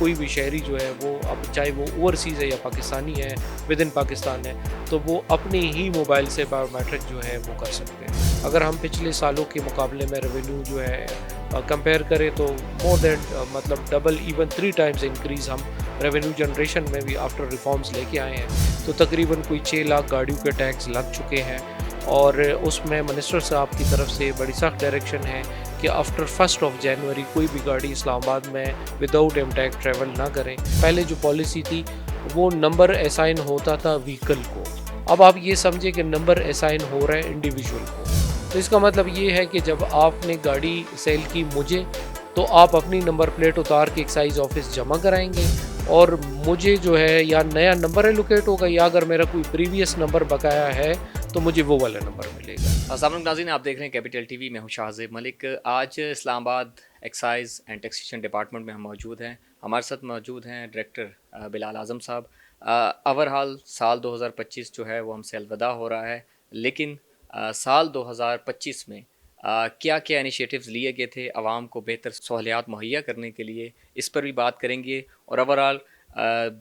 कोई भी शहरी जो है वो अब चाहे वो ओवरसीज़ है या पाकिस्तानी है, विद इन पाकिस्तान है, तो वो अपने ही मोबाइल से बायोमेट्रिक जो है वो कर सकते हैं। अगर हम पिछले सालों के मुकाबले में रेवेन्यू जो है कंपेयर करें तो मोर देन मतलब डबल इवन 3 टाइम्स इंक्रीज़ हम रेवेन्यू जनरेशन में भी आफ्टर रिफॉर्म्स लेके आए हैं। तो तकरीबन कोई 6 लाख गाड़ियों के टैक्स लग चुके हैं और उसमें मिनिस्टर साहब की तरफ से बड़ी सख्त डायरेक्शन है कि आफ्टर 1 जनवरी कोई भी गाड़ी इस्लामाबाद में विदाउट एम टैग ट्रैवल ना करें। पहले जो पॉलिसी थी वो नंबर असाइन होता था व्हीकल को, अब आप ये समझे कि नंबर असाइन हो रहा है इंडिविजुअल को। तो इसका मतलब ये है कि जब आपने गाड़ी सेल की मुझे, तो आप अपनी नंबर प्लेट उतार के एक्साइज ऑफिस जमा कराएंगे और मुझे जो है या नया नंबर एलोकेट होगा या अगर मेरा कोई प्रीवियस नंबर बकाया है तो मुझे वो वाला नंबर मिलेगा। अस्सलाम वालेकुम नाज़रीन, आप देख रहे हैं कैपिटल टीवी। मैं हूं शाहज़ेब मलिक। आज Islamabad excise and taxation department में हम मौजूद हैं। हमारे साथ मौजूद हैं डायरेक्टर बिलाल आज़म साहब। ओवरऑल साल 2025 जो है वो हमसे अलविदा हो रहा है, लेकिन साल 2025 में क्या क्या इनिशिएटिव्स लिए गए थे आवाम को बेहतर सहूलियात मुहैया करने के लिए, इस पर भी बात करेंगे। और ओवरऑल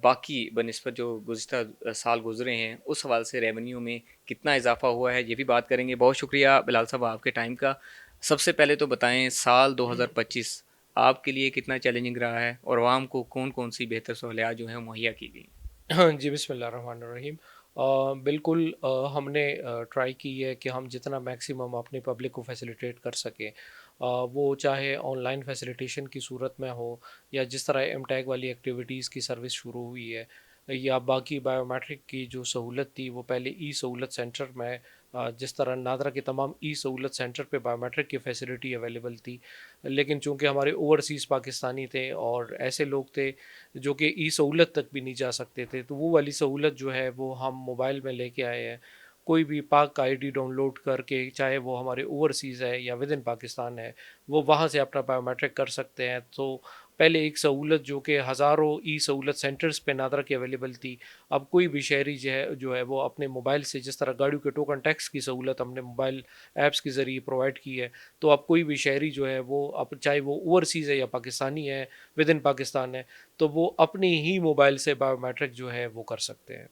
बाकी बनिस्बत जो गुज़िश्ता साल गुज़रे हैं उस हवाले से रेवेन्यू में कितना इजाफा हुआ है ये भी बात करेंगे। बहुत शुक्रिया बिलाल साहब आपके टाइम का। सबसे पहले तो बताएं, साल 2025 आपके लिए कितना चैलेंजिंग रहा है और आवाम को कौन कौन सी बेहतर सहूलियात जो हैं मुहैया की गई? हाँ जी, बिस्मिल्लाहिर्रहमानिर्रहीम। बिल्कुल हमने ट्राई की है कि हम जितना मैक्सिमम अपनी पब्लिक को फैसिलिटेट कर सकें, वो चाहे ऑनलाइन फैसिलिटेशन की सूरत में हो या जिस तरह एम टैग वाली एक्टिविटीज़ की सर्विस शुरू हुई है या बाकी बायोमेट्रिक की जो सहूलत थी वो पहले ई सहूलत सेंटर में जिस तरह नादरा के तमाम ई सहूलत सेंटर पे बायोमेट्रिक की फैसिलिटी अवेलेबल थी, लेकिन चूँकि हमारे ओवरसीज़ पाकिस्तानी थे और ऐसे लोग थे जो कि ई सहूलत तक भी नहीं जा सकते थे, तो वो वाली सहूलत जो है वो हम मोबाइल में लेके आए हैं। कोई भी पाक आईडी डाउनलोड करके, चाहे वो हमारे ओवरसीज़ है या विद इन पाकिस्तान है, वो वहाँ से अपना बायोमेट्रिक कर सकते हैं। तो पहले एक सहूलत जो कि हज़ारों ई सहूलत सेंटर्स पे नादरा की अवेलेबल थी, अब कोई भी शहरी जो है वो अपने मोबाइल से, जिस तरह गाड़ियों के टोकन टैक्स की सहूलत हमने मोबाइल ऐप्स के ज़रिए प्रोवाइड की है, तो अब कोई भी शहरी जो है वो अब चाहे वो ओवरसीज़ है या पाकिस्तानी है, विद इन पाकिस्तान है, तो वो अपनी ही मोबाइल से बायोमेट्रिक जो है वो कर सकते हैं।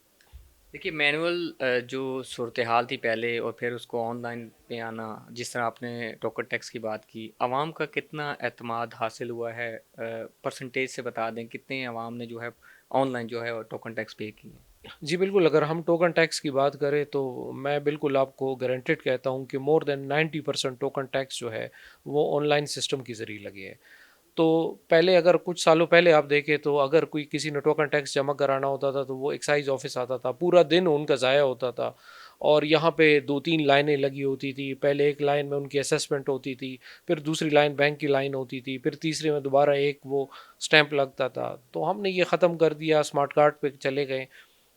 देखिए, मैनुअल जो सूरत हाल थी पहले और फिर उसको ऑनलाइन पे आना, जिस तरह आपने टोकन टैक्स की बात की, आवाम का कितना एतमाद हासिल हुआ है? परसेंटेज से बता दें कितने आवाम ने जो है ऑनलाइन जो है टोकन टैक्स पे किए? जी बिल्कुल, अगर हम टोकन टैक्स की बात करें तो मैं बिल्कुल आपको गारंटेड कहता हूँ कि मोर देन 90% टोकन टैक्स जो है वो ऑनलाइन सिस्टम के ज़रिए लगे हैं। तो पहले, अगर कुछ सालों पहले आप देखें तो अगर कोई किसी ने टोकन टैक्स जमा कराना होता था तो वो एक्साइज़ ऑफ़िस आता था, पूरा दिन उनका ज़ाया होता था और यहाँ पे 2-3 लाइनें लगी होती थी। पहले एक लाइन में उनकी असेसमेंट होती थी, फिर दूसरी लाइन बैंक की लाइन होती थी, फिर तीसरी में दोबारा एक वो स्टैंप लगता था। तो हमने ये ख़त्म कर दिया, स्मार्ट कार्ड पे चले गए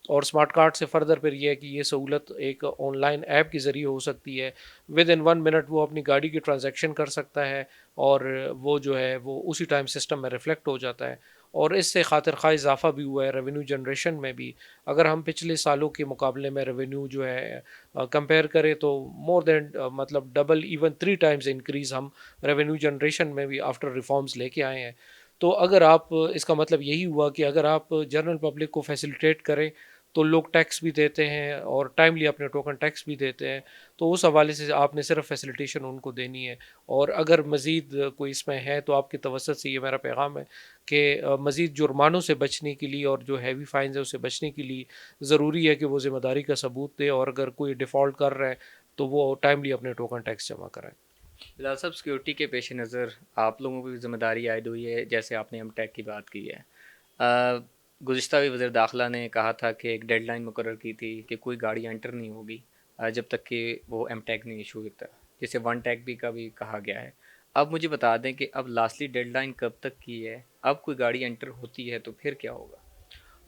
और स्मार्ट कार्ड से फ़र्दर फिर ये है कि ये सहूलत एक ऑनलाइन ऐप के ज़रिए हो सकती है। विद इन 1 मिनट वो अपनी गाड़ी की ट्रांज़ैक्शन कर सकता है और वो जो है वो उसी टाइम सिस्टम में रिफ्लेक्ट हो जाता है और इससे खातिर खा इज़ाफ़ा भी हुआ है रेवेन्यू जनरेशन में भी। अगर हम पिछले सालों के मुकाबले में रेवेन्यू जो है कंपेयर करें तो मोर देन मतलब डबल इवन 3 टाइम्स इंक्रीज़ हम रेवेन्यू जनरेशन में भी आफ्टर रिफॉर्म्स लेके आए हैं। तो अगर आप, इसका मतलब यही हुआ कि अगर आप जनरल पब्लिक को फैसिलिटेट करें तो लोग टैक्स भी देते हैं और टाइमली अपने टोकन टैक्स भी देते हैं। तो उस हवाले से आपने सिर्फ फैसिलिटेशन उनको देनी है और अगर मज़ीद कोई इसमें है तो आपकी तवज्जो से ये मेरा पैगाम है कि मज़ीद जुर्मानों से बचने के लिए और जो हैवी फ़ाइन्स है उससे बचने के लिए ज़रूरी है कि वो ज़िम्मेदारी का सबूत दे और अगर कोई डिफ़ॉल्ट कर रहा है तो वो टाइमली अपने टोकन टैक्स जमा कराएँ। बिलाल साहब, सिक्योरिटी के पेश नज़र आप लोगों की ज़िम्मेदारी आयद हुई है, जैसे आपने एम टैग की बात की है। गुज़िश्ता भी वज़ीर दाखिला ने कहा था कि एक डेडलाइन मुकर्रर की थी कि कोई गाड़ी एंटर नहीं होगी जब तक कि वो एम टैग नहीं इशू होता, जिसे वन टैग भी का भी कहा गया है। अब मुझे बता दें कि अब लास्टली डेडलाइन कब तक की है? अब कोई गाड़ी एंटर होती है तो फिर क्या होगा?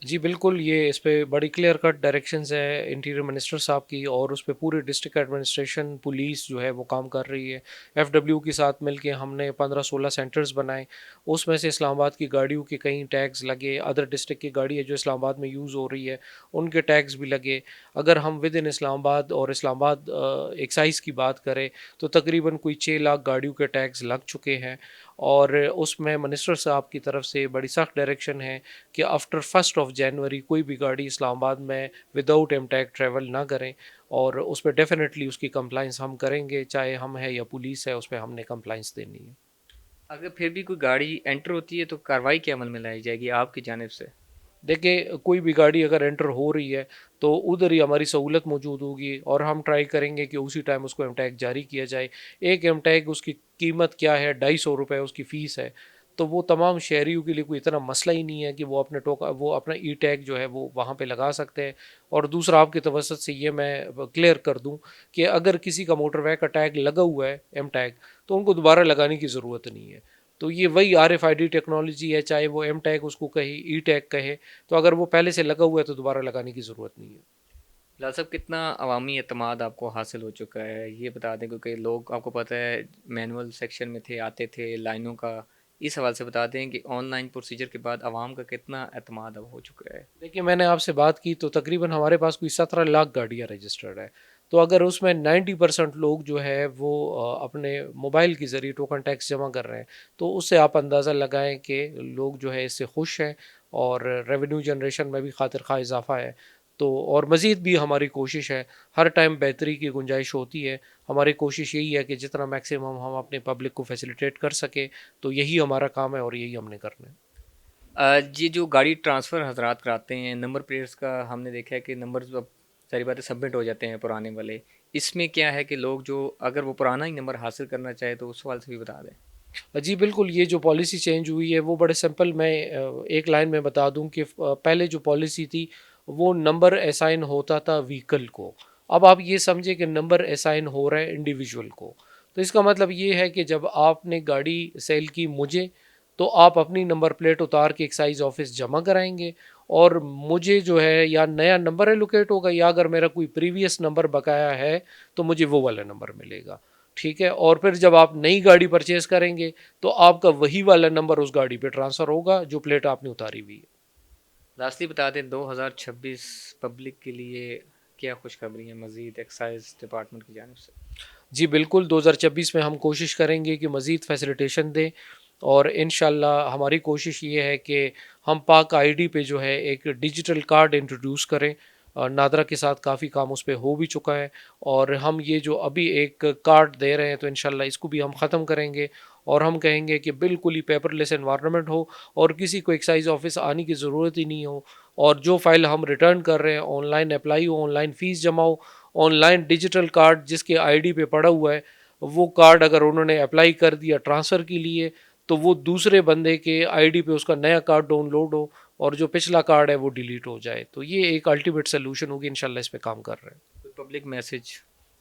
जी बिल्कुल, ये इस पे बड़ी क्लियर कट डायरेक्शंस है इंटीरियर मिनिस्टर साहब की और उस पे पूरी डिस्ट्रिक्ट एडमिनिस्ट्रेशन, पुलिस जो है वो काम कर रही है। एफडब्ल्यू के साथ मिलके हमने 15-16 सेंटर्स बनाए, उसमें से इस्लामाबाद की गाड़ियों के कई टैग्स लगे, अदर डिस्ट्रिक्ट की गाड़ी है जो इस्लामाबाद में यूज़ हो रही है, उनके टैग्स भी लगे। अगर हम विद इन इस्लामाबाद और इस्लामाबाद एक्साइज़ की बात करें तो तकरीबन कोई 6 लाख गाड़ियों के टैग्स लग चुके हैं और उसमें मिनिस्टर साहब की तरफ से बड़ी सख्त डायरेक्शन है कि आफ्टर 1 जनवरी कोई भी गाड़ी इस्लामाबाद में विदाउट एम टैग ट्रैवल ना करें, और उस पर डेफिनेटली उसकी कंप्लाइंस हम करेंगे, चाहे हम है या पुलिस है, उस पर हमने कंप्लाइंस देनी है। अगर फिर भी कोई गाड़ी एंटर होती है तो कार्रवाई क्या अमल में लाई जाएगी आपकी जानिब से? देखिए, कोई भी गाड़ी अगर एंटर हो रही है तो उधर ही हमारी सहूलत मौजूद होगी, और हम ट्राई करेंगे कि उसी टाइम उसको एम टैग जारी किया जाए। एक एम टैग उसकी कीमत क्या है, 250 रुपये उसकी फ़ीस है। तो वो तमाम शहरियों के लिए कोई इतना मसला ही नहीं है कि वो अपना ई टैग जो है वो वहाँ पे लगा सकते हैं। और दूसरा, आपके तवसत से ये मैं क्लियर कर दूँ कि अगर किसी का मोटरवे का टैग लगा हुआ है, एम टैग, तो उनको दोबारा लगाने की ज़रूरत नहीं है। तो ये वही RFID टेक्नोलॉजी है, चाहे वो एम टैग उसको कहे, ई टैग कहे। तो अगर वो पहले से लगा हुआ है तो दोबारा लगाने की ज़रूरत नहीं है। बिलाल साहब, कितना अवामी एतमाद आपको हासिल हो चुका है ये बता दें, क्योंकि लोग आपको पता है मैनुअल सेक्शन में थे, आते थे लाइनों का। इस हवाले से बता दें कि ऑनलाइन प्रोसीजर के बाद आवाम का कितना एतमाद अब हो चुका है? देखिए, मैंने आपसे बात की तो तकरीबन हमारे पास कोई 17 लाख गाड़ियाँ रजिस्टर्ड है। तो अगर उसमें 90% लोग जो है वो अपने मोबाइल के ज़रिए टोकन टैक्स जमा कर रहे हैं, तो उससे आप अंदाज़ा लगाएं कि लोग जो है इससे खुश हैं, और रेवेन्यू जनरेशन में भी खातिर खा इजाफा है। तो और मज़ीद भी हमारी कोशिश है, हर टाइम बेहतरी की गुंजाइश होती है। हमारी कोशिश यही है कि जितना मैक्सिमम हम अपने पब्लिक को फैसिलिटेट कर सके, तो यही हमारा काम है और यही हमने करना है। ये जो गाड़ी ट्रांसफ़र हजरात कराते हैं, नंबर प्लेट्स का हमने देखा है कि नंबर अब सारी बातें सबमिट हो जाते हैं पुराने वाले। इसमें क्या है कि लोग जो अगर वो पुराना ही नंबर हासिल करना चाहे तो उस सवाल से भी बता दें। जी बिल्कुल, ये जो पॉलिसी चेंज हुई है वो बड़े सिंपल, मैं एक लाइन में बता दूं कि पहले जो पॉलिसी थी वो नंबर असाइन होता था व्हीकल को। अब आप ये समझे कि नंबर असाइन हो रहा है इंडिविजुअल को। तो इसका मतलब ये है कि जब आपने गाड़ी सेल की मुझे, तो आप अपनी नंबर प्लेट उतार के एक्साइज ऑफिस जमा कराएंगे, और मुझे जो है या नया नंबर एलोकेट होगा, या अगर मेरा कोई प्रीवियस नंबर बकाया है तो मुझे वो वाला नंबर मिलेगा। ठीक है, और फिर जब आप नई गाड़ी परचेज करेंगे तो आपका वही वाला नंबर उस गाड़ी पे ट्रांसफ़र होगा जो प्लेट आपने उतारी हुई है। लास्टली बता दें, 2026 पब्लिक के लिए क्या खुशखबरी है मज़ीद एक्साइज डिपार्टमेंट की जानिब से? जी बिल्कुल, 2026 में हम कोशिश करेंगे कि मज़ीद फैसिलिटेशन दें, और इंशाल्लाह हमारी कोशिश ये है कि हम पाक आईडी पे जो है एक डिजिटल कार्ड इंट्रोड्यूस करें। नादरा के साथ काफ़ी काम उस पे हो भी चुका है, और हम ये जो अभी एक कार्ड दे रहे हैं तो इंशाल्लाह इसको भी हम ख़त्म करेंगे, और हम कहेंगे कि बिल्कुल ही पेपरलेस एनवायरनमेंट हो, और किसी को एक्साइज ऑफिस आने की ज़रूरत ही नहीं हो, और जो फाइल हम रिटर्न कर रहे हैं ऑनलाइन अप्लाई हो, ऑनलाइन फ़ीस जमा हो, ऑनलाइन डिजिटल कार्ड जिसके आईडी पे पड़ा हुआ है, वो कार्ड अगर उन्होंने अप्लाई कर दिया ट्रांसफ़र के लिए, तो वो दूसरे बंदे के आईडी पे उसका नया कार्ड डाउनलोड हो, और जो पिछला कार्ड है वो डिलीट हो जाए। तो ये एक अल्टीमेट सोल्यूशन होगी, इंशाल्लाह इस पे काम कर रहे हैं। कोई पब्लिक मैसेज?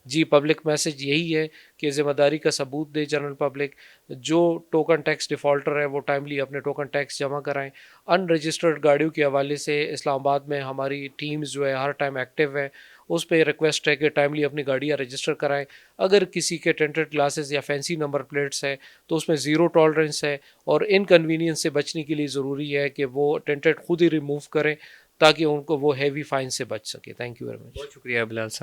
जी, पब्लिक मैसेज यही है कि ज़िम्मेदारी का सबूत दे जनरल पब्लिक। जो टोकन टैक्स डिफ़ॉल्टर है वो टाइमली अपने टोकन टैक्स जमा कराएं। अनरजिस्टर्ड गाड़ियों के हवाले से इस्लामाबाद में हमारी टीम्स जो है हर टाइम एक्टिव है। उस पे रिक्वेस्ट है कि टाइमली अपनी गाड़ियाँ रजिस्टर कराएं। अगर किसी के टेंटेड ग्लासेस या फैंसी नंबर प्लेट्स है तो उसमें ज़ीरो टॉलरेंस है, और इनकन्वीनियंस से बचने के लिए ज़रूरी है कि वो टेंटेड खुद ही रिमूव करें, ताकि उनको वो हैवी फ़ाइन से बच सके। Thank you very much. बहुत शुक्रिया बिलाल साहब।